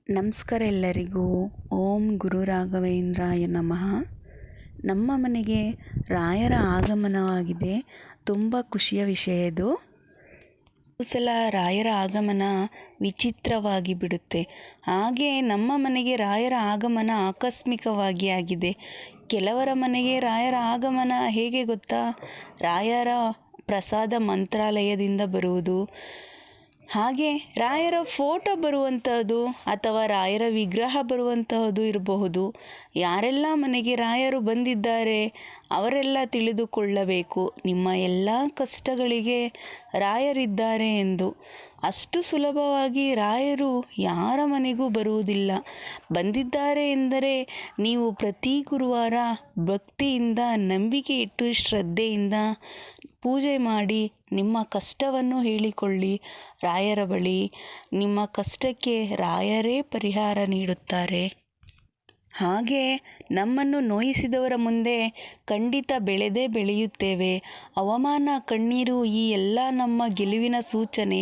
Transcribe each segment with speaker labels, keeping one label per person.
Speaker 1: ನಮಸ್ಕಾರ ಎಲ್ಲರಿಗೂ. ಓಂ ಗುರು ರಾಘವೇಂದ್ರಾಯ ನಮಃ. ನಮ್ಮ ಮನೆಗೆ ರಾಯರ ಆಗಮನವಾಗಿದೆ. ತುಂಬ ಖುಷಿಯ ವಿಷಯ ಇದು. ಸಲ ರಾಯರ ಆಗಮನ ವಿಚಿತ್ರವಾಗಿ ಬಿಡುತ್ತೆ. ಹಾಗೆ ನಮ್ಮ ಮನೆಗೆ ರಾಯರ ಆಗಮನ ಆಕಸ್ಮಿಕವಾಗಿ ಆಗಿದೆ. ಕೆಲವರ ಮನೆಗೆ ರಾಯರ ಆಗಮನ ಹೇಗೆ ಗೊತ್ತಾ? ರಾಯರ ಪ್ರಸಾದ ಮಂತ್ರಾಲಯದಿಂದ ಬರುವುದು, ಹಾಗೆ ರಾಯರ ಫೋಟೋ ಬರುವಂತಹದ್ದು ಅಥವಾ ರಾಯರ ವಿಗ್ರಹ ಬರುವಂತಹದ್ದು ಇರಬಹುದು. ಯಾರೆಲ್ಲ ಮನೆಗೆ ರಾಯರು ಬಂದಿದ್ದಾರೆ ಅವರೆಲ್ಲ ತಿಳಿದುಕೊಳ್ಳಬೇಕು ನಿಮ್ಮ ಎಲ್ಲ ಕಷ್ಟಗಳಿಗೆ ರಾಯರಿದ್ದಾರೆ ಎಂದು. ಅಷ್ಟು ಸುಲಭವಾಗಿ ರಾಯರು ಯಾರ ಮನೆಗೂ ಬರುವುದಿಲ್ಲ. ಬಂದಿದ್ದಾರೆ ಎಂದರೆ ನೀವು ಪ್ರತಿ ಗುರುವಾರ ಭಕ್ತಿಯಿಂದ, ನಂಬಿಕೆ ಇಟ್ಟು, ಶ್ರದ್ಧೆಯಿಂದ ಪೂಜೆ ಮಾಡಿ ನಿಮ್ಮ ಕಷ್ಟವನ್ನು ಹೇಳಿಕೊಳ್ಳಿ ರಾಯರ ಬಳಿ. ನಿಮ್ಮ ಕಷ್ಟಕ್ಕೆ ರಾಯರೇ ಪರಿಹಾರ ನೀಡುತ್ತಾರೆ. ಹಾಗೆ ನಮ್ಮನ್ನು ನೋಯಿಸಿದವರ ಮುಂದೆ ಖಂಡಿತ ಬೆಳೆದೇ ಬೆಳೆಯುತ್ತೇವೆ. ಅವಮಾನ, ಕಣ್ಣೀರು ಈ ಎಲ್ಲ ನಮ್ಮ ಗೆಲುವಿನ ಸೂಚನೆ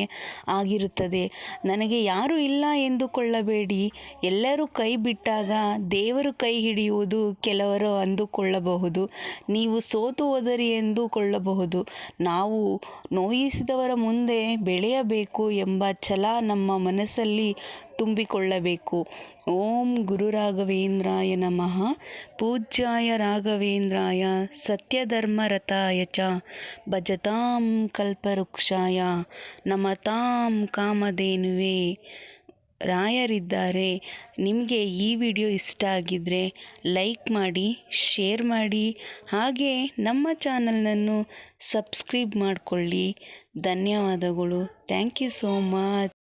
Speaker 1: ಆಗಿರುತ್ತದೆ. ನನಗೆ ಯಾರೂ ಇಲ್ಲ ಎಂದುಕೊಳ್ಳಬೇಡಿ. ಎಲ್ಲರೂ ಕೈ ಬಿಟ್ಟಾಗ ದೇವರು ಕೈ ಹಿಡಿಯುವುದು ಕೆಲವರು ಅಂದುಕೊಳ್ಳಬಹುದು. ನೀವು ಸೋತು ಹೋದರಿ ಎಂದುಕೊಳ್ಳಬಹುದು. ನಾವು ನೋಯಿಸಿದವರ ಮುಂದೆ ಬೆಳೆಯಬೇಕು ಎಂಬ ಛಲ ನಮ್ಮ ಮನಸ್ಸಲ್ಲಿ ತುಂಬಿಕೊಳ್ಳಬೇಕು. ಓಂ ಗುರು ರಾಘವೇಂದ್ರಾಯ ನಮಃ. ಪೂಜ್ಯಾಯ ರಾಘವೇಂದ್ರಾಯ ಸತ್ಯಧರ್ಮರತಾಯ ಚ ಭಜತಾಂ ಕಲ್ಪವೃಕ್ಷಾಯ ನಮತಾಂ ಕಾಮಧೇನುವೇ. ರಾಯರಿದ್ದಾರೆ. ನಿಮಗೆ ಈ ವಿಡಿಯೋ ಇಷ್ಟ ಆಗಿದ್ದರೆ ಲೈಕ್ ಮಾಡಿ, ಶೇರ್ ಮಾಡಿ, ಹಾಗೆ ನಮ್ಮ ಚಾನಲನ್ನು ಸಬ್ಸ್ಕ್ರೈಬ್ ಮಾಡಿಕೊಳ್ಳಿ. ಧನ್ಯವಾದಗಳು. Thank you so much.